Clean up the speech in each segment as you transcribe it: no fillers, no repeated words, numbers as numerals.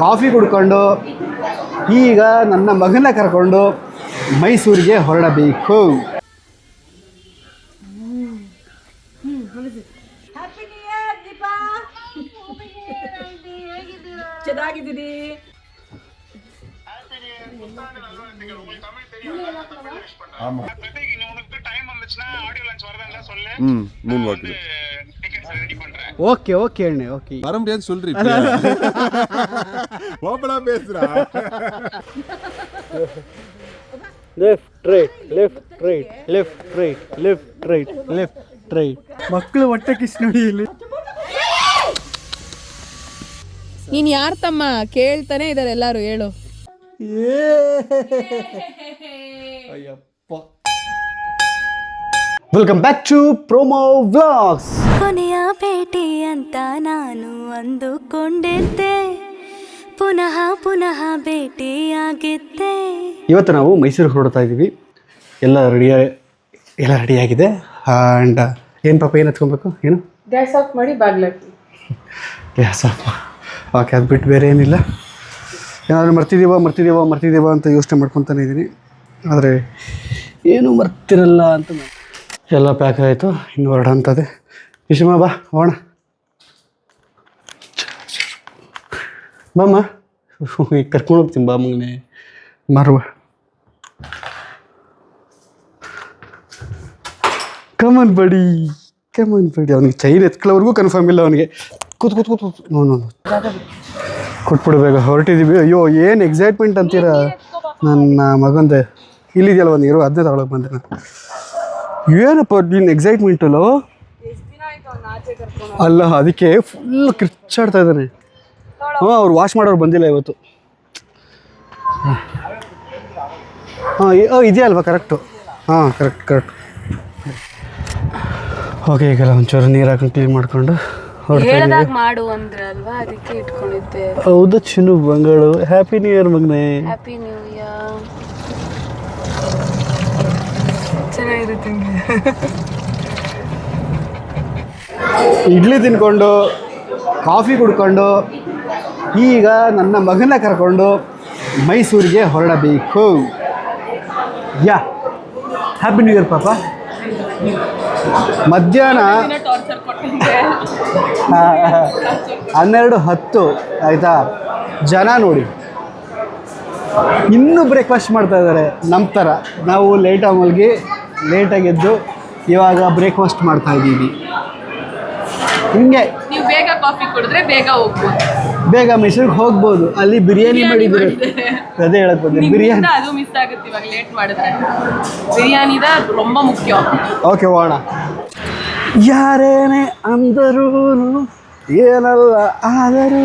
Coffee ಕುಡ್ಕೊಂಡು ಈಗ ನನ್ನ ಮಗನ ಕರ್ಕೊಂಡು ಮೈಸೂರಿಗೆ ಹೊರಡಬೇಕು. ಚೆನ್ನಾಗಿದ್ದೀರಿ? ஓகே ஓகே அண்ணே ஓகே வர முடியாது சொல்றீ ஓபனா பேசுறா ಲೆಫ್ಟ್ ರೈಟ್ ಮಕ್ಕಳು ಹೊಟ್ಟೆ ಕಿಸ್ ನೋಡಿ ಇಲ್ಲಿ. ನೀನ್ ಯಾರ ತಮ್ಮ ಕೇಳ್ತಾನೆ ಇದಾರೆ ಎಲ್ಲಾರು, ಹೇಳು. Welcome back to Promo Vlogs. ಕೊನೆಯ ಭೇಟಿ ಅಂತ ನಾನು ಅಂದುಕೊಂಡಿದ್ದೆ, ಪುನಃ ಪುನಃ ಭೇಟಿಯಾಗಿದ್ದೆ. ಇವತ್ತು ನಾವು ಮೈಸೂರಿಗೆ ಹೊರಡ್ತಾ ಇದ್ದೀವಿ. ಎಲ್ಲ ರೆಡಿಯಾಗಿದೆ. ಆ್ಯಂಡ್ ಏನು ಪಾಪ ಏನು ಹತ್ಕೊಬೇಕು? ಏನು ಗ್ಯಾಸ್ ಆಫ್ ಮಾಡಿ ಬಾಗ್ಲಾಕಿ. Gas off. ಓಕೆ, ಅದು ಬಿಟ್ಟು ಬೇರೆ ಏನಿಲ್ಲ. ಏನಾದರೂ ಮರ್ತಿದ್ದೀವ ಅಂತ ಯೋಚನೆ ಮಾಡ್ಕೊತಾನೆ ಇದ್ದೀನಿ. ಆದರೆ ಏನೂ ಮರ್ತಿರಲ್ಲ ಅಂತ. ಎಲ್ಲ ಪ್ಯಾಕ್ ಆಯಿತು, ಇನ್ನು ಹೊರಡಂತದೆ. ವಿಷಮ ಬಾ ಹೋಣ ಬಾಮ್ಮ, ಈಗ ಕರ್ಕೊಂಡು ಹೋಗ್ತೀನಿ ಬಾ ಮಗನೇ. ಮಾರುವ ಕಮನ್ ಬಡಿ ಅವನಿಗೆ ಚೈನ್ ಎತ್ಕೊಳ್ಳೋವರೆಗೂ ಕನ್ಫರ್ಮ್ ಇಲ್ಲ ಅವನಿಗೆ. ಕೂತ್ ಕೊಟ್ಬಿಡು ಬೇಗ, ಹೊರಟಿದ್ದೀವಿ. ಅಯ್ಯೋ ಏನು ಎಕ್ಸೈಟ್ಮೆಂಟ್ ಅಂತೀರ ನನ್ನ ಮಗಂದೆ. ಇಲ್ಲಿದೆಯಲ್ಲ ಒಂದು ಇರೋ, ಅದನ್ನೇ ತಗೊಳಕ್ಕೆ ಬಂದೆ ನಾನು. ಏನಪ್ಪ ನೀನು ಎಕ್ಸೈಟ್ಮೆಂಟಲ್ಲೋ? ಅಲ್ಲ, ಅದಕ್ಕೆ ಫುಲ್ ಕಿರ್ಚಾಡ್ತಾ ಇದ್ದಾನೆ. ಅವ್ರು ವಾಶ್ ಮಾಡೋರು ಬಂದಿಲ್ಲ ಇವತ್ತು. ಇದೆಯಲ್ವಾ ಕರೆಕ್ಟು? ಕರೆಕ್ಟ್. ಓಕೆ, ಈಗೆಲ್ಲ ಒಂಚೂರು ನೀರು ಹಾಕೊಂಡು ಕ್ಲೀನ್ ಮಾಡಿಕೊಂಡು ಮಾಡು ಅಂದ್ರೆ ಅಲ್ವಾ, ಅದಕ್ಕೆ ಇಟ್ಕೊಂಡಿದ್ದೆ. ಹೌದು ಚಿನ್ನು ಬಂಗಳು. ಹ್ಯಾಪಿ ನ್ಯೂ ಇಯರ್ ಮಗನೇ. Happy new year. ಚೆನ್ನಾಗಿರುತ್ತೆ. ಇಡ್ಲಿ ತಿನ್ಕೊಂಡು ಕಾಫಿ ಕುಡ್ಕೊಂಡು ಈಗ ನನ್ನ ಮಗನ ಕರ್ಕೊಂಡು ಮೈಸೂರಿಗೆ ಹೊರಡಬೇಕು. ಹ್ಯಾಪಿ ನ್ಯೂ ಇಯರ್ ಪಾಪ. ಮಧ್ಯಾಹ್ನ 12:10 ಆಯಿತಾ? ಜನ ನೋಡಿ ಇನ್ನೂ ಬ್ರೇಕ್ಫಾಸ್ಟ್ ಮಾಡ್ತಾ ಇದ್ದಾರೆ ನಮ್ಮ ಥರ. ನಾವು ಲೇಟಾಗಿ ಮಲಗಿ ಲೇಟಾಗಿ ಎದ್ದು ಇವಾಗ ಬ್ರೇಕ್ಫಾಸ್ಟ್ ಮಾಡ್ತಾ ಇದ್ದೀವಿ. ಹಿಂಗೆ ನೀವು ಬೇಗ ಕಾಫಿ ಕುಡಿದ್ರೆ ಬೇಗ ಹೋಗ್ಬೋದು, ಬೇಗ ಮೈಸೂರಿಗೆ ಹೋಗ್ಬೋದು. ಅಲ್ಲಿ ಬಿರಿಯಾನಿ ಮಾಡಿದ್ರು, ಅದೇ ಹೇಳಕ್ ಬಂದೆ. ಬಿರಿಯಾನಿ ಅದು ಮಿಸ್ ಆಗುತ್ತೆ ಇವಾಗ ಲೇಟ್ ಮಾಡಿದ್ರೆ. ಬಿರಿಯಾನಿದ ரொம்ப ಮುಖ್ಯ. ಓಕೆ ಹೋಗೋಣ. ಯಾರೇನೇ ಅಂದರೂ ಏನಲ್ಲ ಆದರೂ.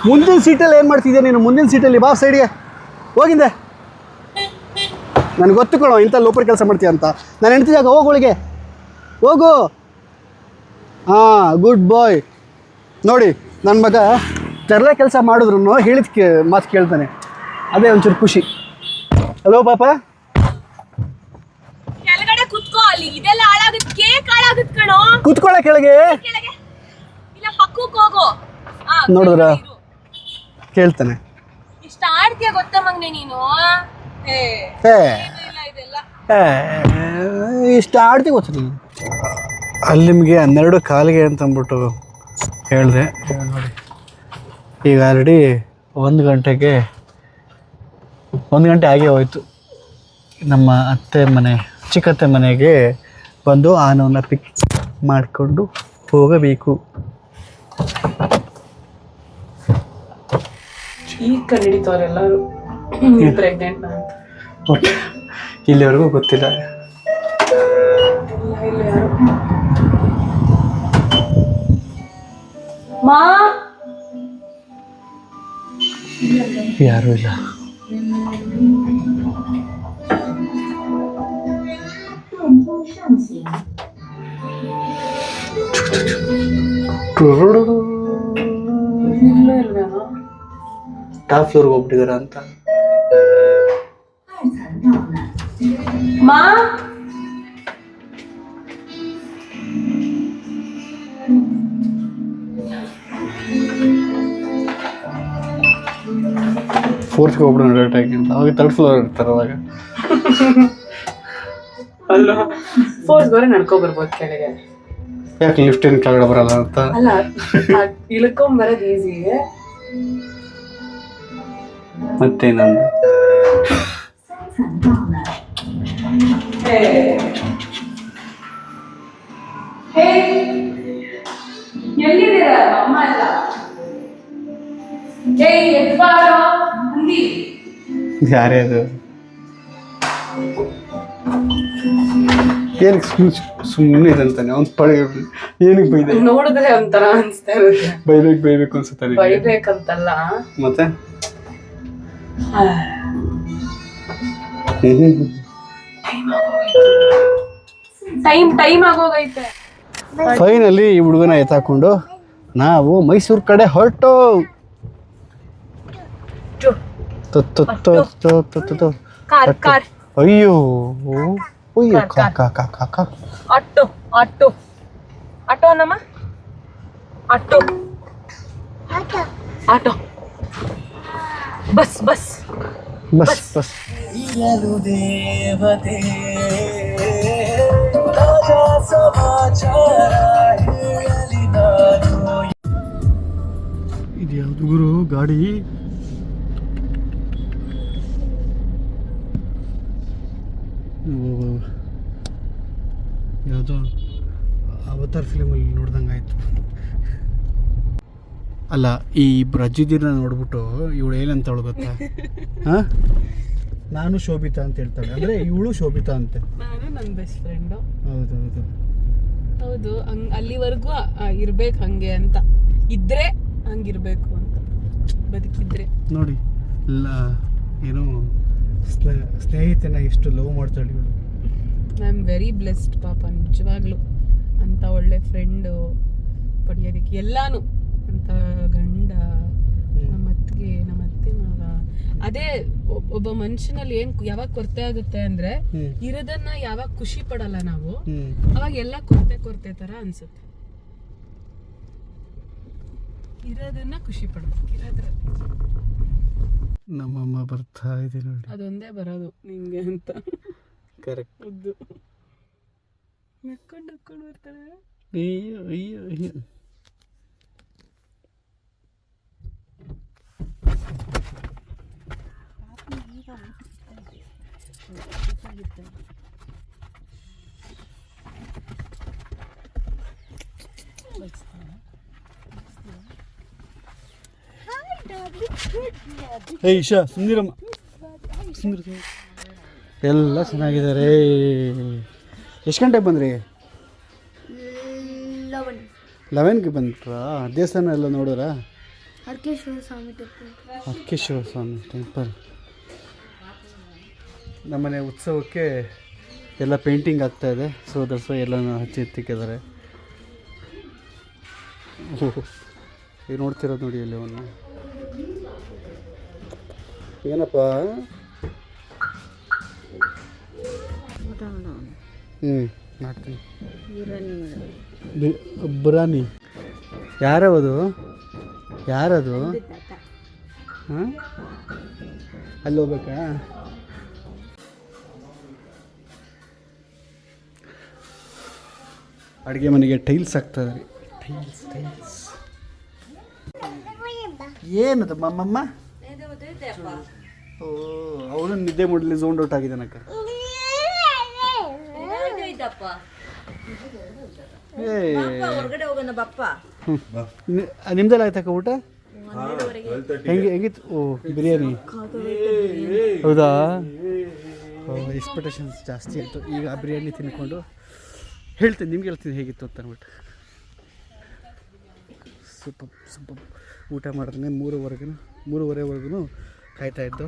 ಮುಂದಿನ ಸೀಟಲ್ಲಿ ಏನು ಮಾಡ್ತಿದ್ಯಾ ನೀನು? ಮುಂದಿನ ಸೀಟಲ್ಲಿ ಬಾ, ಸೈಡ್ಗೆ ಹೋಗಿಂದೆ. ನನಗೆ ಗೊತ್ತು ಕಣೋ ಇಂಥ ಲೋಪರ್ ಕೆಲಸ ಮಾಡ್ತೀಯ ಅಂತ. ನಾನು ಹೆಣ್ತಿದ್ದಾಗ ಹೋಗೋಳಿಗೆ ಹೋಗು. ಗುಡ್ ಬಾಯ್. ನೋಡಿ ನನ್ನ ಮಗ ತರಲೆ ಕೆಲಸ ಮಾಡಿದ್ರು ಹೇಳಿದ ಮಾತು ಕೇಳ್ತಾನೆ, ಅದೇ ಒಂಚೂರು ಖುಷಿ. ಹಲೋ ಪಾಪ, ಕೆಳಗಡೆ ಕುತ್ಕೋ. ಅಲ್ಲಿ ಇದೆಲ್ಲ ಹಾಳಾಗುತ್ತೆ, ಕೇಕ್ ಹಾಳಾಗುತ್ತೆ ಕಣೋ. ಕುತ್ಕೊಳ್ಳ ಕೆಳಗೆ. ಇಲ್ಲ ಪಕ್ಕಕ್ಕೆ ಹೋಗು. ನೋಡಿದ್ರ ಕೇಳ್ತಾನೆ. ಇಷ್ಟ ಆಡ್ತೀಯ ಗೊತ್ತಾ ಮಗ್ನೆ ನೀನು? ಇಷ್ಟ ಆಡ್ತಿ ಗೊತ್ತ ನೀನು. ಅಲ್ಲಿ ನಿಮಗೆ 12:15 ಅಂತ ಅಂದ್ಬಿಟ್ಟು ಹೇಳಿದೆ. ನೋಡಿ ಈಗ ಆಲ್ರೆಡಿ 1 ಗಂಟೆ ಆಗೇ ಹೋಯ್ತು. ನಮ್ಮ ಅತ್ತೆ ಮನೆ, ಚಿಕ್ಕತ್ತೆ ಮನೆಗೆ ಬಂದು ಆನವನ್ನ ಪಿಕ್ ಮಾಡಿಕೊಂಡು ಹೋಗಬೇಕು. ಈಗ ಕಂಡಿಡಿತವ್ರೆ ಎಲ್ಲರೂ ಪ್ರೆಗ್ನೆಂಟ್ ಅಂತ. ಬಟ್ ಇಲ್ಲಿವರೆಗೂ ಗೊತ್ತಿಲ್ಲ. ಯಾರು ಇಲ್ಲ. ಟಾಪ್ ಫ್ಲೋರ್ಗೆ ಹೋಗ್ಬಿಟ್ಟಿದಾರ ಅಂತ. ಮಾ 4th ಹೋಗ್ಬಿಡೋಣ ಡೈರೆಕ್ಟಾಗಿ ಅಂತ. ಅವಾಗ 3rd ಫ್ಲೋರ್ ಇರ್ತಾರೆ ಅವಾಗ. ಅಲ್ಲ 4th ವರೆ ನಡ್ಕೊ ಬರ್ಬೋದು ಕೆಳಗೆ. ಯಾಕೆ ಲಿಫ್ಟ್ ಏನು ಕೆಳಗಡೆ ಬರಲ್ಲ ಅಂತ? ಅಲ್ಲ ಇಳ್ಕೊಂಬರೋದು ಈಸಿಗೆ. ಮತ್ತೇನಂದು ಎಲ್ಲಿದ್ದೀರಾ ಅಮ್ಮ ಎಲ್ಲ? ಯಾರೇ ಅದು? ಏನಕ್ಕೆ ಸುಮ್ಮನೆ ಇದಂತಾನೆ ಅವ್ನು ಪಡೆ ಏನಕ್ಕೆ ಬೈದೆ? ನೋಡಿದ್ರೆ ಒಂಥರ ಅನ್ಸ್ತಾ ಇರುತ್ತೆ. ಬೈಬೇಕು ಅನ್ಸುತ್ತೆ. ಬೈಬೇಕಂತಲ್ಲ, ಮತ್ತೆ ಟೈಮ್ ಆಗೋಗೈತೆ. ಫೈನಲಿ ಈ ಹುಡುಗನ ಎತ್ತಾಕೊಂಡು ನಾವು ಮೈಸೂರು ಕಡೆ ಹೊರಟು. ಅಯ್ಯೋ ಆಟೋ ನಮ್ಮ auto bus bus bus bus ಇದು ಯಾವುದು ಗುರು ಗಾಡಿ? ಯಾವುದೋ ಅವತಾರ್ ಫಿಲ್ಮಲ್ಲಿ ನೋಡ್ದಂಗೆ ಆಯಿತು. ಅಲ್ಲ, ಈ ಅಜ್ಜಿದಿರನ್ನ ನೋಡ್ಬಿಟ್ಟು ಇವಳು ಏನಂತವಳು ಗೊತ್ತಾ? ಹಾಂ, ನಾನು ಶೋಭಿತಾ ಅಂತ ಹೇಳ್ತಾಳೆ. ಅಂದರೆ ಇವಳು ಶೋಭಿತಾ ಅಂತೆ. ನಾನು ನನ್ನ ಬೆಸ್ಟ್ ಫ್ರೆಂಡು. ಹೌದು ಅಲ್ಲಿವರೆಗೂ ಇರ್ಬೇಕು ಹಂಗೆ ಅಂತ, ಇದ್ರೆ ಹಂಗಿರ್ಬೇಕು ಅಂತ, ಬದುಕಿದ್ರೆ. ನೋಡಿ ಏನೋ ಸ್ನೇಹಿತನ ಎಷ್ಟು ಲವ್ ಮಾಡ್ತಾಳೆ ಇವಳು. ಐ ಆಮ್ ವೆರಿ ಬ್ಲೆಸ್ಡ್ ಪಾಪ, ನಿಜವಾಗ್ಲೂ ಅಂತ ಒಳ್ಳೆ ಫ್ರೆಂಡು ಪಡೆಯೋದಕ್ಕೆ. ಎಲ್ಲಾನು ಅಂತ ಗಂಡ, ನಮ್ಮ ಅತ್ತೆ ಮಾವ. ಅದೇ ಒಬ್ಬ ಮನುಷ್ಯನಲ್ಲಿ ಯಾವಾಗ ಕೊರತೆ ಆಗುತ್ತೆ ಅಂದ್ರೆ, ಇರೋದನ್ನ ಯಾವಾಗ ಖುಷಿ ಪಡಲ್ಲ ನಾವು, ಅವಾಗ ಎಲ್ಲ ಕೊರತೆ ತರ ಅನ್ಸುತ್ತೆ. ಇರೋದನ್ನ ಖುಷಿ ಪಡ್ಬೇಕು. ನಮ್ಮಮ್ಮ ಬರ್ತಾ ಇದೆ ನೋಡಿ. ಅದೊಂದೇ ಬರೋದು ನಿಂಗೆ ಅಂತ. ಕರೆಕ್ಟ್. ಹೌದು, ನಕ್ಕೊಂಡು ಬರ್ತಾಳೆ. ಅಯ್ಯೋ ಈಶಾ ಸುಂದಿರಮ್ಮ, ಎಲ್ಲ ಚೆನ್ನಾಗಿದ್ದಾರೆ. ಎಷ್ಟು ಗಂಟೆಗೆ ಬಂದ್ರಿ? 11ಗೆ ಬಂದ್ರಾ? ದೇವಸ್ಥಾನ ಎಲ್ಲ ನೋಡೋರಾ? ಅರ್ಕೇಶ್ವರ ಸ್ವಾಮಿ ಟೆಂಪಲ್. ನಮ್ಮನೆ ಉತ್ಸವಕ್ಕೆ ಎಲ್ಲ ಪೇಂಟಿಂಗ್ ಆಗ್ತಾಯಿದೆ. ಸೊ ದರ್ಸ ಎಲ್ಲ ಹಚ್ಚಿ ಎತ್ತಿಕ್ಕಿದ್ದಾರೆ. ಈಗ ನೋಡ್ತಿರೋದು ನೋಡಿ ಅಲ್ಲಿ ಅವನು. ಏನಪ್ಪ? ಮಾಡ್ತೀನಿ. ಬಿರಾನಿ ಯಾರದು? ಹಾಂ, ಅಲ್ಲಿ ಹೋಗ್ಬೇಕಾ? ಅಡುಗೆ ಮನೆಗೆ ಟೈಲ್ಸ್ ಹಾಕ್ತಾಯಿದ್ದಾರೆ. ಟೈಲ್ಸ್ ಏನದು ಮಮ್ಮಮ್ಮ? ಓ, ಅವನು ನಿದ್ದೆ ಮಾಡಲಿ ಝೋನ್ ಔಟ್ ಆಗಿದ್ದಾನಕ್ಕ. ನಿಮ್ದೆಲ್ಲ ಆಯ್ತಕ್ಕ ಊಟ? ಹೆಂಗಿತ್ತು? ಓ, ಬಿರಿಯಾನಿ. ಹೌದಾ? ಎಕ್ಸ್ಪೆಕ್ಟೇಷನ್ಸ್ ಜಾಸ್ತಿ ಇತ್ತು. ಈಗ ಬಿರಿಯಾನಿ ತಿನ್ಕೊಂಡು ಹೇಳ್ತೀನಿ, ನಿಮ್ಗೆ ಹೇಳ್ತೀನಿ ಹೇಗಿತ್ತು ಅಂತ ಅಂದ್ಬಿಟ್ಟು. ಸೂಪರ್ ಊಟ ಮಾಡಿದ್ರೆ 3:30ವರೆಗೂ ಕಾಯ್ತಾಯಿದ್ದು.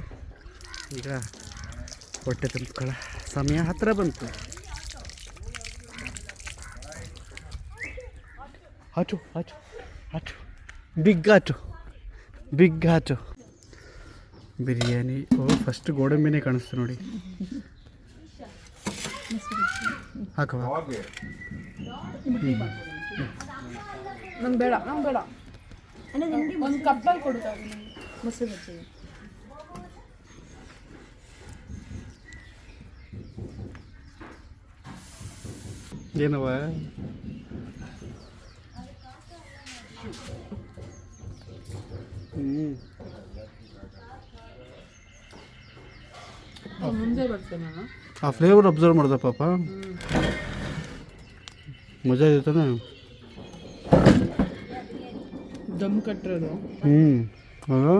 ಈಗ ಹೊಟ್ಟೆ ತುಂಬಿಕೊಳ್ಳೋ ಸಮಯ ಹತ್ತಿರ ಬಂತು. ಆಟು ಬಿಗ್ ಆಟು ಬಿರಿಯಾನಿ. ಫಸ್ಟ್ ಗೋಡಂಬಿನೇ ಕಾಣಿಸ್ತು ನೋಡಿ. ಹಾಕವ? ನಂಗೆ ಬೇಡ. ಒಂದು ಕಪ್ಪಲ್ಲಿ ಕೊಡು ಮೊಸರು ಬಜ್ಜಿ. ಏನವ ಮುಂದೆ ಬರ್ತೇನೆ ಆ ಫ್ಲೇವರ್ ಅಬ್ಸರ್ವ್ ಮಾಡ್ದೆ ಪಾಪ ಮಜಾ ಇದೆ ತಾನೆ ದಮ್ ಕಟ್ಟಿರೋದು ಹೌದಾ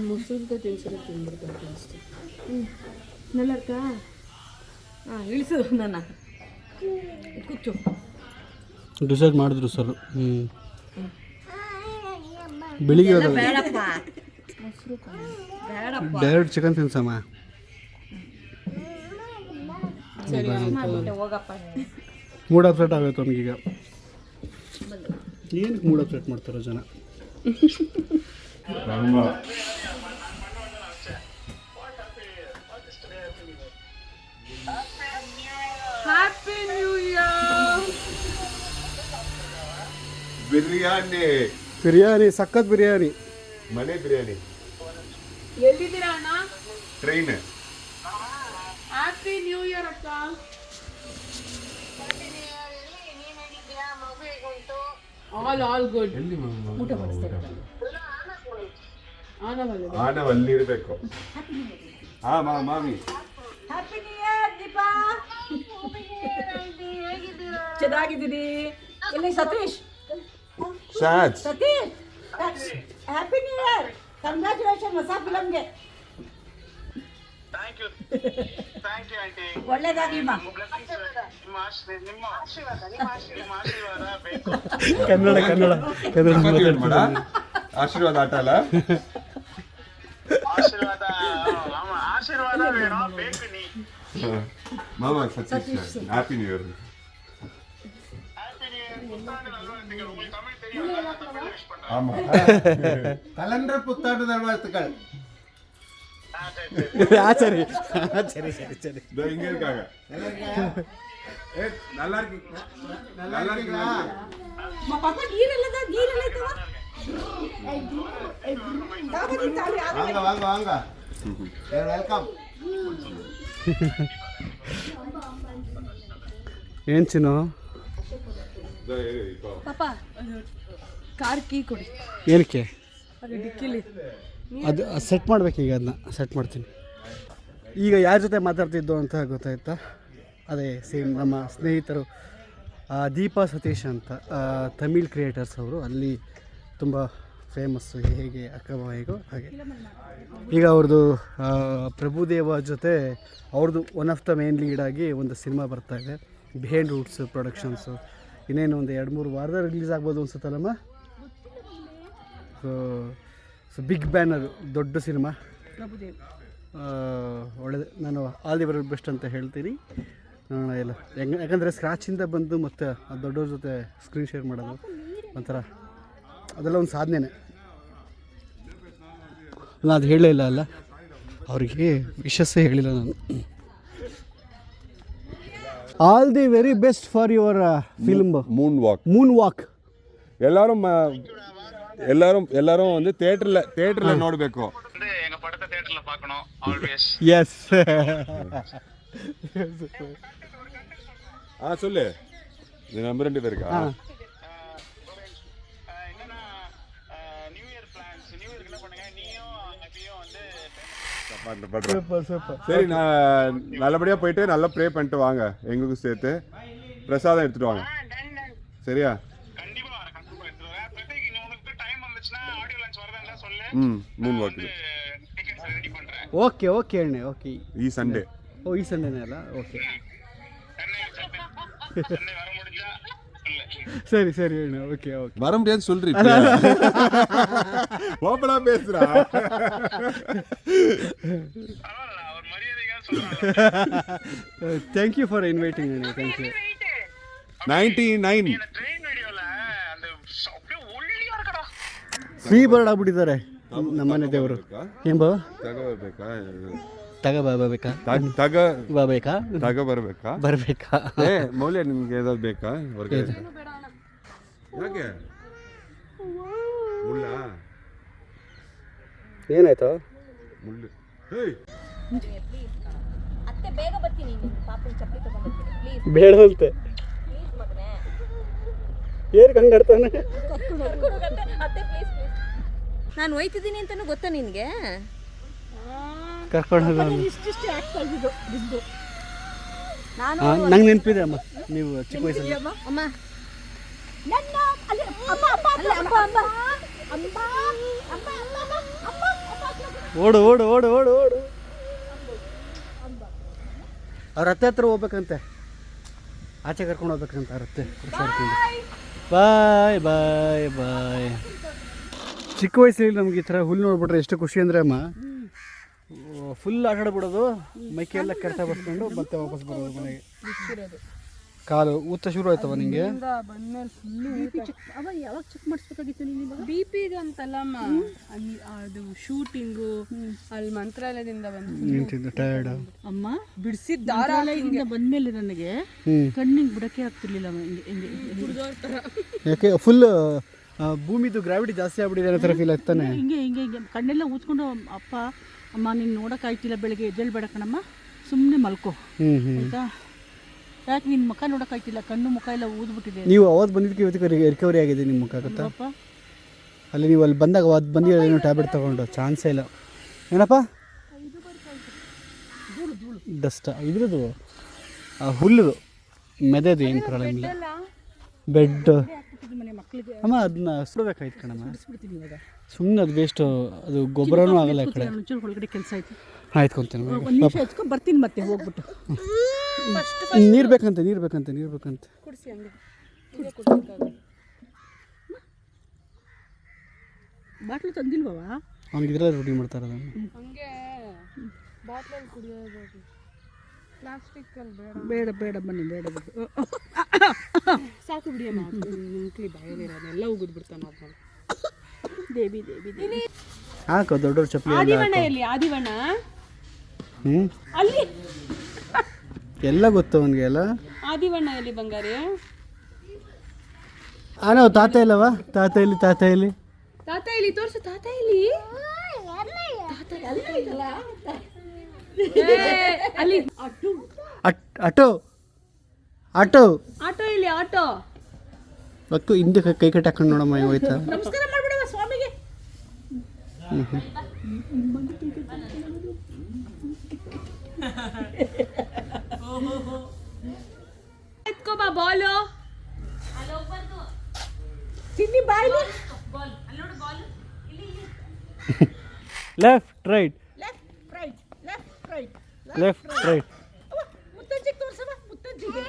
ಮೊಸರು ತಿನ್ಸಿದ್ರೆ ತಿನ್ಬಿಡ್ತಾರೆ ಅನಿಸ್ತು ನಲ್ಲರ್ಕ ಹಾಂ ಇಳಿಸು ನನ್ನ ಕೂತು ಡಿಸೈಡ್ ಮಾಡಿದ್ರು ಸರ್ ಬೆಳಿಗ್ಗೆ ಬೇಡಪ್ಪ ಬೇಡಪ್ಪ ಡೈರೆಕ್ಟ್ ಚಿಕನ್ ತಿನ್ಸಮ್ಮ ಸರಿ ಹೋಗಪ್ಪ ಮೂಡ್ ಅಪ್ಸೆಟ್ ಆಗೋಯ್ತು ಅವ್ನಿಗೀಗ ಏನಕ್ಕೆ ಮೂಡ್ ಅಪ್ಸೆಟ್ ಮಾಡ್ತಾರೋ ಜನ ಹ್ಯಾಪಿ ನ್ಯೂ ಇಯರ್ ಬಿರಿಯಾನಿ ಸಖತ್ ಬಿರಿಯಾನಿ ಮನೆ ಬಿರಿಯಾನಿ ಎಲ್ಲಿದ್ದೀರಾ ಅಣ್ಣ ಟ್ರೈನ್ ಹ್ಯಾಪಿ ನ್ಯೂ ಇಯರ್ ಅಕ್ಕ ಆಲ್ ಗುಡ್ ಊಟ ಮಾಡಿಸ್ತೇನೆ ಆನವ್ ಅಲ್ಲಿ ಇರಬೇಕು ಮಾಮಿ ಹ್ಯಾಪಿ ನ್ಯೂ ಇಯರ್ ದೀಪಾ ಚೆನ್ನಾಗಿದ್ದೀನಿ ಇಲ್ಲಿ ಸತೀಶ್ ಶಾಜ್ Satish happy new year congratulation ಹೊಸ ಫಿಲಮ್ಗೆ ಥ್ಯಾಂಕ್ ಯು ಆಂಟಿ ಒಳ್ಳೇದಾಗಿ ಮಾ ನಿಮ್ಮ ಆಶೀರ್ವಾದ ಬೇಕು ಕನ್ನಡ ಕನ್ನಡ ಕನ್ನಡ ಆಶೀರ್ವಾದ ಆಟ ಅಲ್ಲ ಆಶೀರ್ವಾದ ಬೇಡೋ ಬೇಕು ನೀ ಮಾಮ Satish happy new year happy new year புத்தாண்டு நல்வாழ்த்துக்கள் உங்களுக்கு தமிழ் தெரியும் தமிழ் விஷ் பண்றேன் ஆமா கலண்டர் புத்தாண்டு நல்வாழ்த்துக்கள் சரி சரி சரி சரி இங்க இருக்காங்க நல்லா இருக்கு நல்லா இருக்கீங்களா మా పక్క గీరెల్లదా గీరెల్లైతవా வாங்க வாங்க வாங்க வெல்கம் ಏನು ಚಿನ್ನು ಪಾಪ ಕಾರ್ ಕೀ ಕೊಡಿ ಏನಕ್ಕೆ ಅದು ಡಿಕ್ಕಿಲಿ ಅದು ಸೆಟ್ ಮಾಡ್ಬೇಕು ಈಗ ಅದನ್ನ ಸೆಟ್ ಮಾಡ್ತೀನಿ ಈಗ ಯಾರ ಜೊತೆ ಮಾತಾಡ್ತಿದ್ದು ಅಂತ ಗೊತ್ತಾಯ್ತಾ ಅದೇ ಸೇಮ್ ನಮ್ಮ ಸ್ನೇಹಿತರು ದೀಪಾ ಸತೀಶ್ ಅಂತ ತಮಿಳ್ ಕ್ರಿಯೇಟರ್ಸ್ ಅವರು ಅಲ್ಲಿ ತುಂಬ ಫೇಮಸ್ಸು ಹೇಗೆ ಅಕ್ಕವ ಹೇಗೋ ಹಾಗೆ ಈಗ ಅವ್ರದ್ದು ಪ್ರಭುದೇವ ಜೊತೆ ಅವ್ರದ್ದು ಒನ್ ಆಫ್ ದ ಮೇನ್ ಲೀಡಾಗಿ ಒಂದು ಸಿನಿಮಾ ಬರ್ತಾಯಿದೆ ಬಿಹೈಂಡ್ ರೂಟ್ಸ್ ಪ್ರೊಡಕ್ಷನ್ಸು ಇನ್ನೇನು ಒಂದು 2-3 ವಾರದಲ್ಲಿ ರಿಲೀಸ್ ಆಗ್ಬೋದು ಅನ್ಸುತ್ತಲ್ಲಮ್ಮ ಸೊ ಬಿಗ್ ಬ್ಯಾನರು ದೊಡ್ಡ ಸಿನಿಮಾ ಒಳ್ಳೆಯದು ನಾನು ಆಲ್ ದಿ ವೆರಿ ಬೆಸ್ಟ್ ಅಂತ ಹೇಳ್ತೀನಿ ನೋಡೋಣ ಎಲ್ಲ ಯಾಕಂದರೆ ಸ್ಕ್ರಾಚಿಂದ ಬಂದು ಮತ್ತು ಆ ದೊಡ್ಡವ್ರ ಜೊತೆ ಸ್ಕ್ರೀನ್ ಶೇರ್ ಮಾಡೋದು ಒಂಥರ ಅದೆಲ್ಲ ಒಂದು ಸಾಧನೆನೇ ನಾನು ಅದು ಹೇಳೇ ಇಲ್ಲ ಅಲ್ಲ ಅವರಿಗೆ ವಿಶಸ್ಸೇ ಹೇಳಿಲ್ಲ ನಾನು all the very best for your film Moon walk எல்லாரும் வந்து தியேட்டர்ல ನೋಡಬೇಕು வந்து எங்க படத்தை தியேட்டர்ல பார்க்கணும் ஆல்வேஸ் ಎಸ್ சொல்லு இது நம்ம 2 பேருக்கா என்னன்னா நியூ இயர் பிளான்ஸ் நியூ இயர்க்கு என்ன பண்ணுங்க நீயும் அங்கேயும் வந்து ಸೂಪರ್ சரி நான் நல்லபடியா போயிட்டு நல்லா ப்ரே பண்ணிட்டு வாங்க எங்களுக்கும் சேர்த்து பிரசாதம் எடுத்துட்டு வாங்க சரியா கண்டிப்பா வரேன் கண்டிப்பா எடுத்துருவேன் பிரதீக் நீ உனக்கு டைம் வந்துச்சுன்னா ஆடியோ லான்ச் வரதா சொல்ல மூன் வாக் டிக்கெட்ஸ் ரெடி பண்றேன் ಓಕೆ ಓಕೆ ಅಣ್ಣೆ ಓಕೆ ಈ ಸಂಡೇ ಓ ಈ ಸಂಡೇನೇ ಅಲ್ಲ ಓಕೆ சென்னை வர முடிஞ்சா சொல்லு ಸರಿ ಸರಿ ಅಣ್ಣ ಓಕೆ ಓಕೆ வர முடியாது சொல்றீ ஓப்பனா பேசுறா ஒரு மரியாதையா சொல்றேன் ಥ್ಯಾಂಕ್ ಯು ಫಾರ್ ಇನ್ವೈಟಿಂಗ್ ಅಣ್ಣ ಥ್ಯಾಂಕ್ ಯು 99 இந்த ட்ரெயின் வீடியோல அந்த அப்படியே ஒல்லியா இருக்கடா ಫ್ರೀ ಬರ್ಡ್ ಆಗ್ಬಿಟ್ಟಿದ್ದಾರೆ ನಮ್ಮನೆ ದೇವರು ಏನ್ ಬಾ ತಗೋಬೇಕಾ ತಗೋಬೇಕಾ ತಗ ಬೇಕಾ ತಗ ಬರ್ಬೇಕಾ ಬರಬೇಕಾ ಏ ಮೌಲ್ಯ ನಿಮ್ಗೆ ಏನಾದ್ರು ಬೇಕಾ ಹೊರಗಡೆ ಯಾಕೆ ಮುಳ್ಳ ಏನಾಯ್ತು ಮುಳ್ಳು ಹೇಯ್ ಅತ್ತೆ ಬೇಗ ಬರ್ತೀನಿ ಪಾಪನ ಚಪ್ಪಲಿ ತಗೊಂಡ್ಬರ್ತೀನಿ ಪ್ಲೀಸ್ ಬೇಡವಂತೆ ಪ್ಲೀಸ್ ಮಗನೇ ಏರ್ ಹಂಗಾಡ್ತಾನೆ ಅತ್ತೆ ಪ್ಲೀಸ್ ನಾನು ಹೋಯ್ತಿದ್ದೀನಿ ಅಂತನೂ ಗೊತ್ತಾ ನಿನಗೆ ಕರ್ಕೊಂಡು ಹೋಗೋಣ ಇಷ್ಟಿಷ್ಟು ಯಾಕೆ ಕಳ್ದಿದ್ದು ಬಿದ್ದು ನಾನು ನಂಗೆ ನೆನಪಿದೆ ಅಮ್ಮ ನೀವು ಚಿಕ್ಕ ವಯಸ್ಸಲ್ಲಿ ಅಮ್ಮ ನನ್ನ ಅಲ್ಲಿ ಅಮ್ಮ ಅಮ್ಮ ಅಲ್ಲ ಅಮ್ಮ ಅಮ್ಮ ಅಮ್ಮ ಅಮ್ಮ ಅಮ್ಮ ಅಮ್ಮ ಓಡು ಓಡು ಓಡು ಓಡು ಓಡು ಅವ್ರ ಅತ್ತೆ ಹತ್ರ ಹೋಗ್ಬೇಕಂತೆ ಆಚೆ ಕರ್ಕೊಂಡು ಹೋಗ್ಬೇಕಂತ ಅವ್ರ ಅತ್ತೆ ಬಾಯ್ ಬಾಯ್ ಬಾಯ್ ಚಿಕ್ಕ ವಯಸ್ಸಲ್ಲಿ ನಮ್ಗೆ ಈ ಥರ ಹುಲ್ಲು ನೋಡ್ಬಿಟ್ರೆ ಎಷ್ಟು ಖುಷಿ ಅಂದರೆ ಅಮ್ಮ ಫುಲ್ ಆಟ ಆಡ್ಬಿಡೋದು ಮೈಕೆಲ್ಲ ಕೆರೆತ ಬರ್ಸ್ಕೊಂಡು ಮತ್ತೆ ವಾಪಸ್ ಬರೋದು ಮನೆಗೆ ಕಾಲು ಊತ ಶುರು ಆಯ್ತವ ನಿಂಗೆ ಅವ ಯಾವಾಗ ಚೆಕ್ ಮಾಡಿಸ್ಬೇಕಾಗಿತ್ತು ನೀನು ಬಿ ಪಿಗೆ ಅಂತಲ್ಲಮ್ಮ ಅಲ್ಲಿ ಅದು ಶೂಟಿಂಗು ಅಲ್ಲಿ ಮಂತ್ರಾಲಯದಿಂದ ನಿಂತಿದ್ದು ಟಯರ್ಡ್ ಅಮ್ಮ ಬಿಡಿಸಿದ ದಾರಾಲಯದಿಂದ ಬಂದ್ಮೇಲೆ ನನಗೆ ಕಣ್ಣಿಗೆ ಬಿಡಕ್ಕೆ ಆಗ್ತಿರ್ಲಿಲ್ಲ ಯಾಕೆ ಫುಲ್ ಭೂಮಿದು ಗ್ರಾವಿಟಿ ಜಾಸ್ತಿ ಆಗ್ಬಿಟ್ಟಿದೆ ಅನ್ನೋ ಥರ ಫೀಲ್ ಆಗ್ತಾನೆ ಹಿಂಗೆ ಹಿಂಗೆ ಹಿಂಗೆ ಕಣ್ಣೆಲ್ಲ ಊದ್ಕೊಂಡು ಅಪ್ಪ ಅಮ್ಮ ನೀನು ನೋಡೋಕ್ಕಾಯ್ತಿಲ್ಲ ಬೆಳಗ್ಗೆ ಎದ್ದೇಳ್ಬೇಡ ಕಣಮ್ಮ ಸುಮ್ಮನೆ ಮಲ್ಕೋ ಆಯಿತಾ ಯಾಕೆ ನಿನ್ನ ಮುಖ ನೋಡೋಕ್ಕಾಯ್ತಿಲ್ಲ ಕಣ್ಣು ಮುಖ ಎಲ್ಲ ಊದ್ಬಿಟ್ಟಿದೆ ನೀವು ಅವತ್ತು ಬಂದಿದ್ದಕ್ಕೆ ಇವತ್ತಿಗೆ ರಿಕವರಿ ಆಗಿದೆ ನಿಮ್ಮ ಮುಖ ಗೊತ್ತಾ ಅಪ್ಪ ಅಲ್ಲಿ ನೀವು ಅಲ್ಲಿ ಬಂದಾಗ ಅವತ್ತು ಬಂದಿರೋ ಟ್ಯಾಬ್ಲೆಟ್ ತೊಗೊಂಡು ಚಾನ್ಸೇ ಇಲ್ಲ ಏನಪ್ಪ ಡಸ್ಟ್ ಇದ್ರದ್ದು ಹುಲ್ಲುದು ಮೆದೆದು ಏನು ಪ್ರಾಬ್ಲಮ್ ಇಲ್ಲ ಬೆಡ್ ಅಮ್ಮ ಅದನ್ನ ಸುಡಬೇಕಾಯ್ತು ಕಣಮ್ಮ ಸುಮ್ಮನೆ ಅದು ವೇಸ್ಟ್ ಅದು ಗೊಬ್ಬರನೂ ಆಗಲ್ಲ ಆ ಕಡೆ ಒಂಚೂರು ಒಳಗಡೆ ಕೆಲಸ ಆಯ್ತು ಆಯ್ತ್ಕೊಂತೀನಿ ಒಂದು ನಿಮಿಷ ಎತ್ಕೊಂಡು ಬರ್ತೀನಿ ಮತ್ತೆ ಹೋಗ್ಬಿಟ್ಟು ನೀರು ಬೇಕಂತೆ ನೀರು ಬೇಕಂತೆ ನೀರು ಬೇಕಂತೆ ಕುಡಿಸಿ ಹಂಗೆ ಬಾಟ್ಲು ತಂದಿಲ್ವವ ಅವ್ನಿಗೆ ಇದ್ರಲ್ಲಿ ರೂಢಿ ಮಾಡ್ತಾರೆ ಅದನ್ನು ಹಂಗೆ ಬಾಟ್ಲಲ್ಲಿ ಕುಡಿಯೋದು ಪ್ಲಾಸ್ಟಿಕ್ಕಲ್ಲಿ ಬೇಡ ಬೇಡ ಬನ್ನಿ ಬೇಡ ಬಿಡು ಸಾಕು ಬಿಡಿಯಮ್ಮ ಮುಂಕ್ಲಿ ಬಾಯಲ್ಲಿರೋದೆಲ್ಲ ಉಗಿದ್ ಬಿಡ್ತಾನೆ ಅದ್ರಲ್ಲಿ ದೇವಿ ದೇವಿ ದೇವಿ ಹಾಕೋ ದೊಡ್ಡವ್ರ ಚಪ್ಪಲಿ ಎಲ್ಲ ಆದಿವಣ್ಣ ಎಲ್ಲಿ ಆದಿವಣ್ಣ ಹ್ಞೂ ಅಲ್ಲಿ ಎಲ್ಲ ಗೊತ್ತು ಅವನಿಗೆ ಎಲ್ಲ ಆದಿವಣ್ಣ ಎಲ್ಲಿ ಬಂಗಾರಿ ನಾವು ತಾತ ಇಲ್ಲವಾ ತಾತ ಇಲ್ಲಿ ತಾತ ಇಲ್ಲಿ ತಾತ ಇಲ್ಲಿ ತೋರ್ಸು ತಾತ ಇಲ್ಲಿ ಅಲ್ಲಿ ಆಟೋ ಆಟೋ ಆಟೋ ಇಲ್ಲಿ ಆಟೋ ಬಕ್ಕು ಹಿಂದೆ ಕೈ ಕಟ್ಟಿ ಹಾಕೊಂಡು ನೋಡಮ್ಮ ಹೋಯ್ತಾ ನಮಸ್ಕಾರ ಮಾಡ್ಬಿಡವ ಸ್ವಾಮಿಗೆ ಎತ್ಕೋ ಬಾ ಬಾಲು ಚಿನ್ನಿ ಬಾಯ್ಲಿ left right left right left right left right ಮುತ್ತಜ್ಜಿಗೆ ತೋರ್ಸವ ಮುತ್ತಜ್ಜಿಗೆ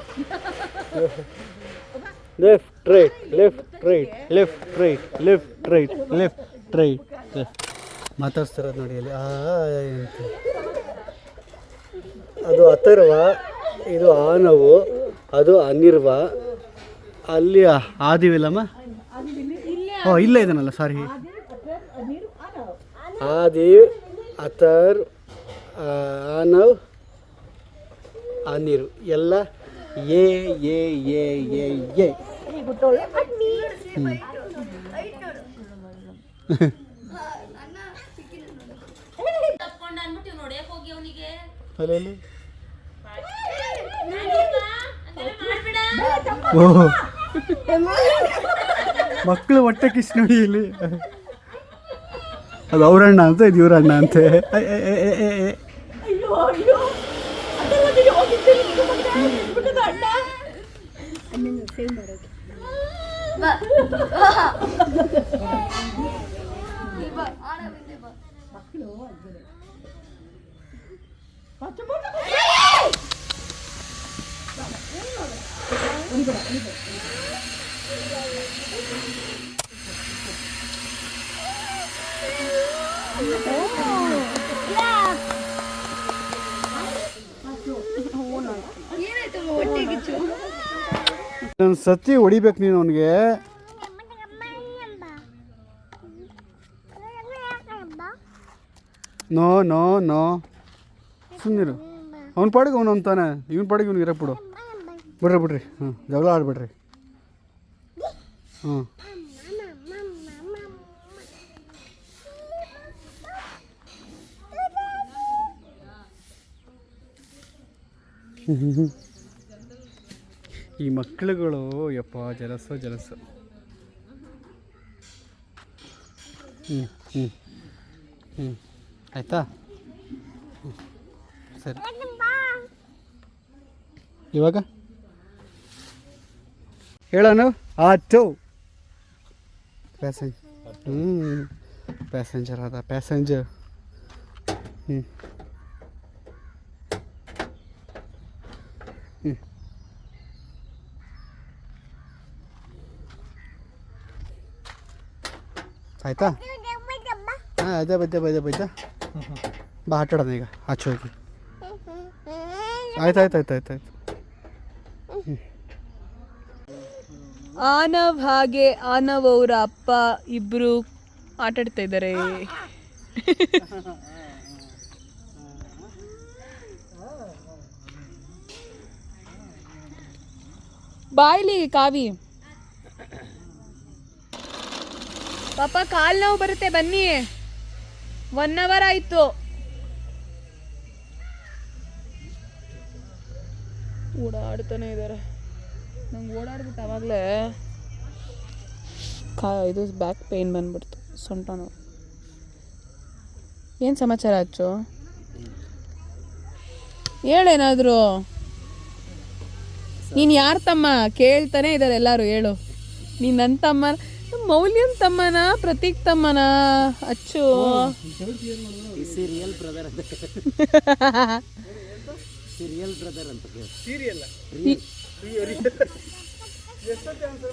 left right left right left right left right left right ಮಾತಾಡ್ಸ್ತಿರೋದು ನೋಡಿ ಅಲ್ಲಿ ಅಂತ ಅದು ಅಥರ್ವ ಇದು ಆನವು ಅದು ಅನಿರ್ವ ಅಲ್ಲಿ ಆದಿವಿಲ್ಲಮ್ಮ ಓ ಇಲ್ಲೇ ಇದನ್ನಲ್ಲ ಸಾರಿ ಆದಿ ಅಥರ್ ಆನವ್ ಅನಿರು ಎಲ್ಲ A A A A A ಅಲ್ಲಲ್ಲಿ ಓಹ್ ಮಕ್ಕಳು ಹೊಟ್ಟೆ ಕಿಸ್ ನೋಡಿ ಇಲ್ಲಿ ಅದು ಅವ್ರಣ್ಣ ಅಂತ ಇದು ಇವ್ರಣ್ಣ ಅಂತೆ ಅಯ್ಯೋ ಅಯ್ಯೋ ಅದೆಲ್ಲ ಹೋಗಿದ್ದೀನಿ ಬಿಟ್ಟದ ಅಣ್ಣ ಸೇವ್ ಮಾಡೋದು ನನ್ನ ಸತಿ ಹೊಡಿಬೇಕು ನೀನು ಅವನಿಗೆ ನೋ ನೋ ನೋ ಸುಮ್ಮನಿರು ಅವ್ನ ಪಾಡಿಗೆ ಅವನು ಅಂತಾನೆ ಇವನ ಪಾಡಿಗೆ ಇವ್ನಿಗೆ ಇರಕ್ಕೆ ಬಿಡು ಬಿಡ್ರಿ ಬಿಡ್ರಿ ಜಗಳ ಆಡ್ಬಿಡ್ರಿ ಹ್ಞೂ ಈ ಮಕ್ಕಳುಗಳು ಯಪ್ಪ ಜಲಸು ಹ್ಞೂ ಹ್ಞೂ ಹ್ಞೂ ಆಯಿತಾ ಸರಿ ಇವಾಗ ಹೇಳೋಣ ಆಟೋ ಪ್ಯಾಸೆಂಜರ್ ಅದ ಪ್ಯಾಸೆಂಜರ್ ಹ್ಞೂ ಹ್ಞೂ ಆಯಿತಾ ಹಾಂ ಅದೇ ಬೈದ ಬಾ ಆಟಾಡೋಣ ಈಗ ಆಚೆ ಹೋಗಿ ಆಯ್ತು ಆನವ್ ಹಾಗೆ ಆನವ್ ಅವರ ಅಪ್ಪ ಇಬ್ರು ಆಟಾಡ್ತಾ ಇದ್ದಾರೆ. ಬಾಯ್ಲಿ ಕಾವಿ ಪಾಪ ಕಾಲ್ ನೋವು ಬರುತ್ತೆ ಬನ್ನಿ 1 hour ಆಯ್ತು. ಓಡಾಡ್ತಾನೆ ಇದ್ದಾರೆ. ನಂಗೆ ಓಡಾಡ್ಬಿಟ್ಟು ಆವಾಗಲೇ ಇದು ಬ್ಯಾಕ್ ಪೇಯ್ನ್ ಬಂದ್ಬಿಡ್ತು, ಸೊಂಟ ನೋವು. ಏನು ಸಮಾಚಾರ ಅಚ್ಚು? ಹೇಳೇನಾದರೂ. ನೀನು ಯಾರು ತಮ್ಮ ಕೇಳ್ತಾನೆ ಇದ್ದಾರೆ ಎಲ್ಲರೂ. ಹೇಳು, ನೀನು ನನ್ನ ತಮ್ಮ, ಮೌಲ್ಯನ್ ತಮ್ಮನ, ಪ್ರತೀಕ್ ತಮ್ಮನ? ಅಚ್ಚು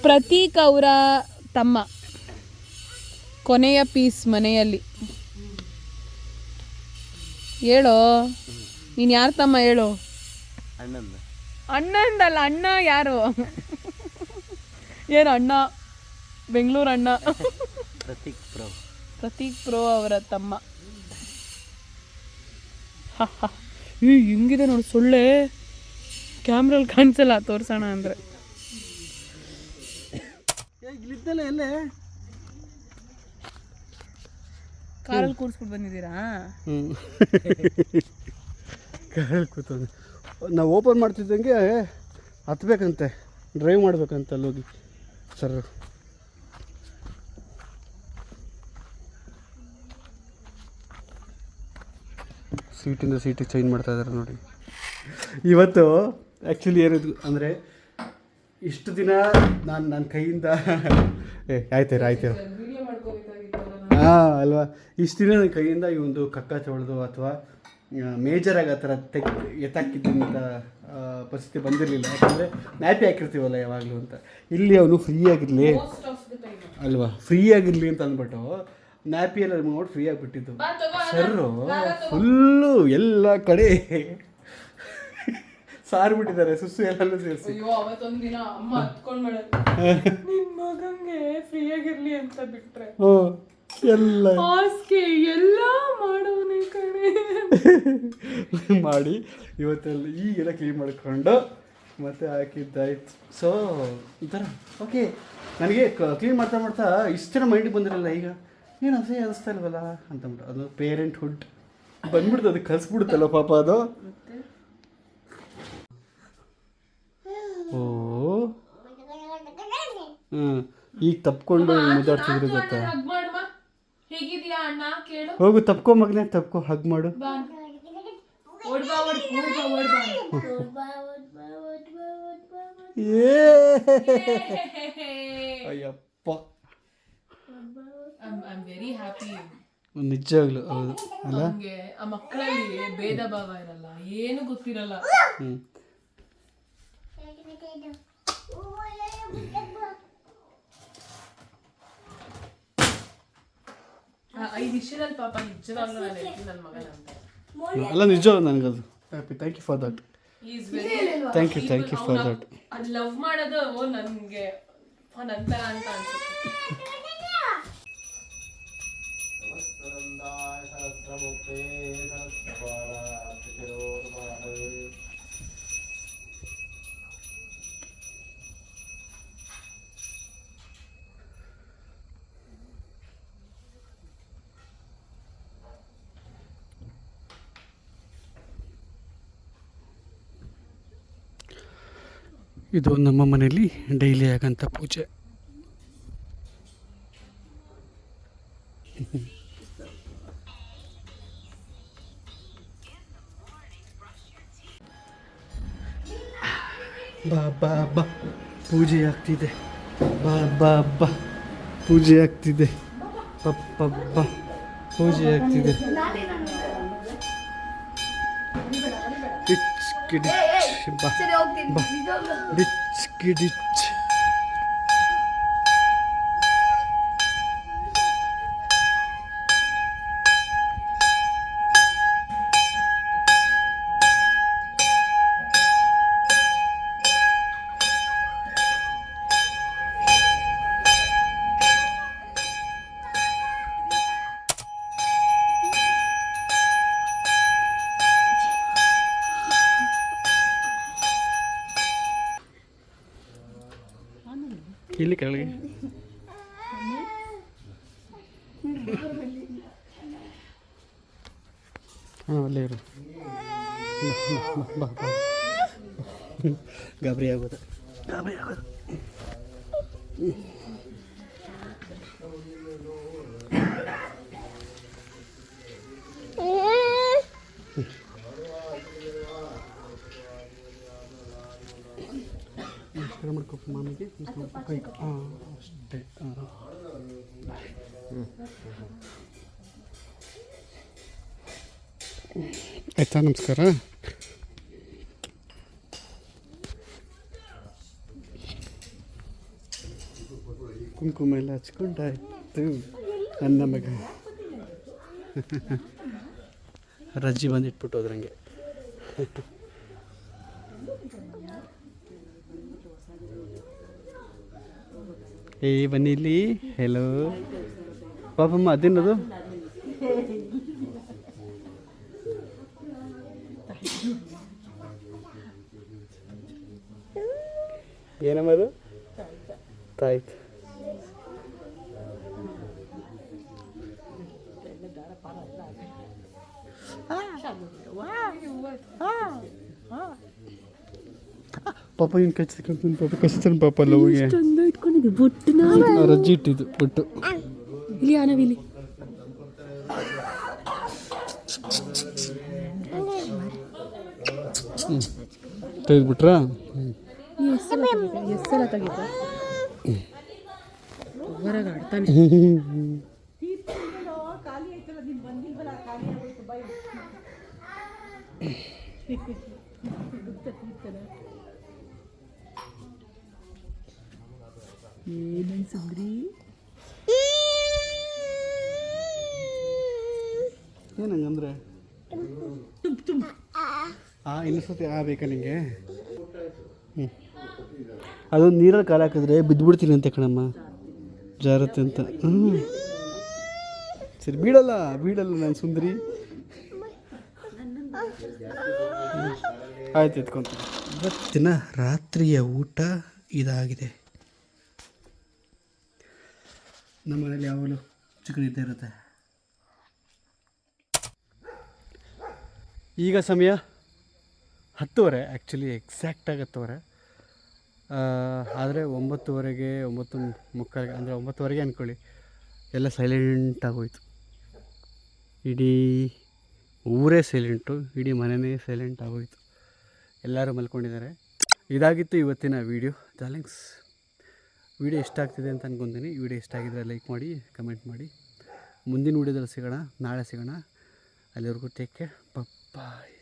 ಪ್ರತೀಕ್ ಅವರ ತಮ್ಮ, ಕೊನೆಯ ಪೀಸ್ ಮನೆಯಲ್ಲಿ. ಹೇಳೋ, ನೀನು ಯಾರು ತಮ್ಮ? ಹೇಳು. ಅಣ್ಣಂದಲ್ಲ, ಅಣ್ಣ ಯಾರು? ಏನು ಅಣ್ಣ? ಬೆಂಗಳೂರು ಅಣ್ಣ. ಪ್ರತೀಕ್ ಪ್ರೋ ಅವರ ತಮ್ಮ. ಹಿಂಗಿದೆ ನೋಡಿ ಸೊಳ್ಳೆ, ಕ್ಯಾಮ್ರಲ್ಲಿ ಕಾಣಿಸಲ್ಲ, ತೋರ್ಸೋಣ ಅಂದರೆ. ಇಲ್ಲಿದ್ದಲ್ಲ ಎಲ್ಲೇ ಕಾರಲ್ಲಿ ಕೂರಿಸ್ಬಿಟ್ಟು ಬಂದಿದ್ದೀರಾ? ಕಾರಲ್ಲಿ ಕೂತ್ಕೊಂಡು ನಾವು ಓಪನ್ ಮಾಡ್ತಿದ್ದಂಗೆ ಹತ್ಬೇಕಂತೆ, ಡ್ರೈವ್ ಮಾಡ್ಬೇಕಂತ ಅಲ್ಲೋಗಿ ಸರ್. ಸೀಟಿಂದ ಸೀಟಿಗೆ ಚೇಂಜ್ ಮಾಡ್ತಾ ಇದ್ದಾರೆ ನೋಡಿ. ಇವತ್ತು ಆ್ಯಕ್ಚುಲಿ ಏನಿದು ಅಂದರೆ, ಇಷ್ಟು ದಿನ ನನ್ನ ಕೈಯಿಂದ ಆಯ್ತೀರ ಹಾಂ ಅಲ್ವಾ, ಇಷ್ಟು ದಿನ ನನ್ನ ಕೈಯಿಂದ ಈ ಒಂದು ಕಕ್ಕ ತೊಳೆದು ಅಥವಾ ಮೇಜರಾಗಿ ಆ ಥರ ಎತ್ತಾಕಿದ್ದಂಥ ಪರಿಸ್ಥಿತಿ ಬಂದಿರಲಿಲ್ಲ. ಯಾಕಂದರೆ ನ್ಯಾಪಿ ಹಾಕಿರ್ತೀವಲ್ಲ ಯಾವಾಗಲೂ ಅಂತ. ಇಲ್ಲಿ ಅವನು ಫ್ರೀಯಾಗಿರಲಿ ಅಲ್ವಾ, ಫ್ರೀಯಾಗಿರಲಿ ಅಂತ ಅಂದ್ಬಿಟ್ಟು ನ್ಯಾಪಿಯೆಲ್ಲ ನೋಡಿ ಫ್ರೀಯಾಗಿ ಬಿಟ್ಟಿದ್ದು. ಸರ್ರು ಫುಲ್ಲು ಎಲ್ಲ ಕಡೆ ಸಾರ್ಬಿಟ್ಟಿದ್ದಾರೆ, ಸುಸ್ಸು ಎಲ್ಲನೂ ಸೇರಿಸಿ. ಅವತ್ತೊಂದಿನ ಅಮ್ಮ ಹತ್ಕೊಂಡ್ಬೇಡ ನಿನ್ ಮಗಂಗೆ ಫ್ರೀಯಾಗಿರ್ಲಿ ಅಂತ ಬಿಟ್ರೆ ಎಲ್ಲ ಹಾಸ್ಗೆ ಎಲ್ಲ ಮಾಡೋನೆ ಕಣೆ ಮಾಡಿ ಇವತ್ತೆಲ್ಲ ಈಗೆಲ್ಲ ಕ್ಲೀನ್ ಮಾಡಿಕೊಂಡು ಮತ್ತೆ ಹಾಕಿದ್ದಾಯ್ತು. ಸೊ ಈ ಥರ ಓಕೆ. ನನಗೆ ಕ್ಲೀನ್ ಮಾಡ್ತಾ ಮಾಡ್ತಾ ಇಷ್ಟು ಜನ ಮೈಂಡಿಗೆ ಬಂದಿರಲ್ಲ. ಈಗ ಏನು ಅಸಹ್ಯ ಅನಿಸ್ತಾ ಇಲ್ವಲ್ಲ ಅಂತಂದ್ಬಿಟ್ಟು ಅದು ಪೇರೆಂಟ್ಹುಡ್ ಬಂದ್ಬಿಡ್ತು, ಅದಕ್ಕೆ ಕಲಿಸ್ಬಿಡುತ್ತಲ್ಲ ಪಾಪ ಅದು. ಓ ಈಗ ತಪ್ಕೊಂಡು ಮುದ್ದಾಡ್ತಿದ್ರು ಗೊತ್ತಾ? ಹೇಗಿದ್ಯಾ ಅಣ್ಣ ಕೇಳು. ಹೋಗು ತಪ್ಕೊ ಮಗನೇ, ತಪ್ಕೊ, ಹಗ್ ಮಾಡು. Ayyappa, very happy. ನಿಜವಾಗ್ಲು ಹೌದು ಅಲ್ಲ. ಆ ಮಕ್ಕಳಲ್ಲಿ ಭೇದ ಭಾವ ಇರಲ್ಲ, ಏನು ಗೊತ್ತಿರಲ್ಲ. 5 ವಿಷಯದಲ್ಲಿ ಪಾಪ ನಿಜವಾಗ್ಲೂ ನಾನು ಹೇಳ್ತೀನಿ ನನ್ನ ಮಗನ ಅಂತ. ಅಲ್ಲ ನಿಜವಾಗ್ಲೂ ನನಗದು happy. Thank you for that. Thank you for that. ಅದು ಲವ್ ಮಾಡೋದು ನನಗೆ ನಂತರ ಅಂತ ಅನ್ಸುತ್ತೆ. ಇದು ನಮ್ಮ ಮನೆಯಲ್ಲಿ ಡೈಲಿ ಆಗಂಥ ಪೂಜೆ. ಬಾ ಬಾ ಬಾ ಪೂಜೆ ಆಗ್ತಿದೆ. ಬಾ ಬಾ ಬಾ ಪೂಜೆ ಆಗ್ತಿದೆ. ಪಪ್ಪ ಪೂಜೆ ಆಗ್ತಿದೆ. ಡಿಚ್ ಕಿಡಿಚ್ ಬಾ ಬಾ ಡಿಚ್ ಕಿಡಿಚ್. ಇಲ್ಲಿ ಕೆಳಗೆ ಹಾಂ ಅಲ್ಲೇ ಇರು. ಬಾ ಬಾ ಗಾಬರಿ ಆಗೋದು. ನಮಸ್ಕಾರ ಮಾಡ್ಕೊಪ್ಪ ಮಾಮಿಗೆ. ಕೈ ಹಾಂ ಅಷ್ಟೇ. ಆಯ್ತಾ? ನಮಸ್ಕಾರ. ಕುಂಕುಮ ಎಲ್ಲ ಹಚ್ಕೊಂಡಾಯ್ತು ನನ್ನ ಮಗ. ರಜ್ಜಿ ಬಂದಿಟ್ಬಿಟ್ಟು ಹೋದ್ರಂಗೆ. ಏ ಬನ್ನಿ ಇಲ್ಲಿ. ಹೆಲೋ ಪಾಪಮ್ಮ, ಅದೇನದು? ಏನಮ್ಮದು? ತಾಯ್ತು. ಪಾಪ ಇನ್ನು ಕಚ್ಚಿಕೊಂಡು ಪಾಪ ಕಚ್ತಾನೆ ಪಾಪ ಅಲ್ಲ ಹೋಗಿ ಇಟ್ಕೊಂಡಿದ್ದೆ ಬೊಟ್ಟು. ರಜ್ಜಿ ಇಟ್ಟಿದ್ದು ಬೊಟ್ಟು. ಇಲ್ಲಿ ಆನವಿಲಿ ತೆಗೆದ್ಬಿಟ್ರಾ? ಎಸ್ಸೆಲ್ಲ ತೆಗಿತ ಹೊರಗೆ ಆಡ್ತಾನೆ. ಏನಂಗಂದ್ರೆ ಇನ್ನೂ ಸತಿ ಬೇಕಾ ನಿಂಗೆ? ಅದೊಂದು ನೀರಲ್ಲಿ ಕಾಲು ಹಾಕಿದ್ರೆ ಬಿದ್ದುಬಿಡ್ತೀನಿ ಅಂತ ಕಣಮ್ಮ, ಜಾರತ್ತೆ ಅಂತ. ಸರಿ ಬೀಳಲ್ಲ ನಾನು ಸುಂದರಿ. ಆಯ್ತು ಎತ್ಕೊಂತೀನಿ. ಇವತ್ತಿನ ರಾತ್ರಿಯ ಊಟ ಇದಾಗಿದೆ. ನಮ್ಮ ಮನೇಲಿ ಯಾವಾಗಲೂ ಚಿಕನ್ ಇದ್ದೇ ಇರುತ್ತೆ. ಈಗ ಸಮಯ 10:30, ಆ್ಯಕ್ಚುಲಿ ಎಕ್ಸಾಕ್ಟಾಗಿ 10:30. ಆದರೆ 9:30ಗೆ 9:45 ಅಂದರೆ 9:30 ಅಂದ್ಕೊಳ್ಳಿ, ಎಲ್ಲ ಸೈಲೆಂಟಾಗೋಯ್ತು. ಇಡೀ ಊರೇ ಸೈಲೆಂಟು, ಇಡೀ ಮನೆಯೇ ಸೈಲೆಂಟ್ ಆಗೋಯ್ತು. ಎಲ್ಲರೂ ಮಲ್ಕೊಂಡಿದ್ದಾರೆ. ಇದಾಗಿತ್ತು ಇವತ್ತಿನ ವೀಡಿಯೋ. ಥ್ಯಾಂಕ್ಸ್. ವೀಡಿಯೋ ಇಷ್ಟ ಆಗ್ತಿದೆ ಅಂತ ಅಂದ್ಕೊತೀನಿ. ವೀಡಿಯೋ ಇಷ್ಟ ಆಗಿದ್ರೆ ಲೈಕ್ ಮಾಡಿ, ಕಮೆಂಟ್ ಮಾಡಿ. ಮುಂದಿನ ವೀಡಿಯೋದಲ್ಲಿ ಸಿಗೋಣ, ನಾಳೆ ಸಿಗೋಣ. ಅಲ್ಲಿವರೆಗೂ ಟೇಕ್ ಕೇರ್, ಬಾಯ್.